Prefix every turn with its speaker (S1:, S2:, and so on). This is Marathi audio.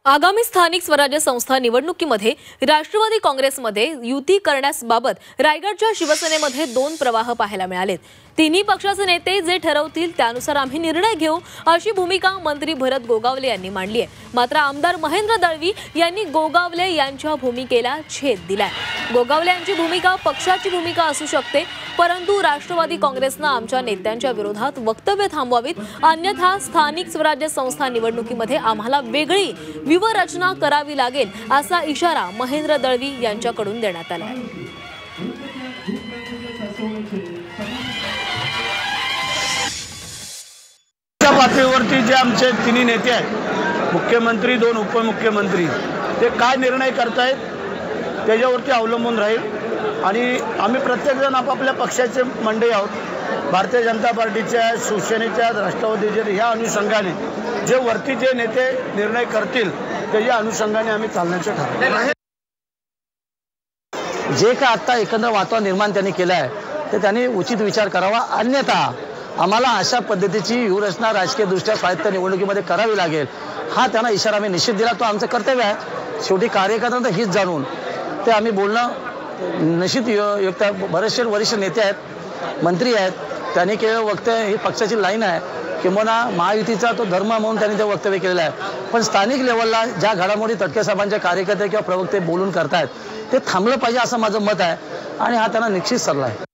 S1: आगामी स्थानिक स्वराज्य संस्था निवडणुकीमध्ये राष्ट्रवादी काँग्रेसमध्ये युती करण्याबाबत रायगडच्या शिवसेनेमध्ये दोन प्रवाह पाहायला मिळालेत। तिन्ही पक्षाचे नेते जे ठरवतील त्यानुसार आम्ही निर्णय घेऊ अशी भूमिका मंत्री भरत गोगावले यांनी मांडली आहे। मात्र आमदार महेंद्र दळवी यांनी गोगावले यांच्या भूमिकेला छेद दिलाय। गोगावले यांची भूमिका पक्षाची भूमिका असू शकते, परंतु राष्ट्रवादी काँग्रेसने आमच्या नेत्यांच्या विरोधात वक्तव्य थांबवावीत, अन्यथा स्थानिक स्वराज्य संस्था निवडणुकीमध्ये आम्हाला वेगळी व्यूहरचना करावी लागेल असा इशारा महेंद्र दळवी यांच्याकडून देण्यात आला आहे।
S2: पातळीवरती जे आमचे तिन्ही नेते आहेत, मुख्यमंत्री, दोन उपमुख्यमंत्री, ते काय निर्णय करतायत त्याच्यावरती अवलंबून राहील। आणि आम्ही प्रत्येकजण आपापल्या पक्षाचे मंडळी आहोत, भारतीय जनता पार्टीच्या, शिवसेनेच्या, राष्ट्रवादीच्या, ह्या अनुषंगाने जे वरती जे नेते निर्णय करतील त्याच्या अनुषंगाने आम्ही चालण्याचे ठरवलं।
S3: जे काय आता एकंदर वातावरण निर्माण त्यांनी केलं आहे ते त्यांनी उचित विचार करावा, अन्यथा आम्हाला अशा पद्धतीची व्यूहरचना राजकीय दृष्ट्या स्वायत्त निवडणुकीमध्ये करावी लागेल हा त्यांना इशारा आम्ही निश्चित दिला। तो आमचं कर्तव्य आहे। शेवटी कार्यकर्त्यांना हीच जाणून ते आम्ही बोलणं निश्चित युक्त। बरेचसे वरिष्ठ नेते आहेत, मंत्री आहेत, त्यांनी केलेलं वक्तव्य ही पक्षाची लाईन आहे, किंवा महायुतीचा तो धर्म म्हणून त्यांनी ते वक्तव्य केलेलं आहे। पण स्थानिक लेवलला ज्या घडामोडी तटके साहेबांचे कार्यकर्ते किंवा प्रवक्ते बोलून करतायत ते थांबलं पाहिजे असं माझं मत आहे, आणि हा त्यांना निश्चित सल्ला आहे।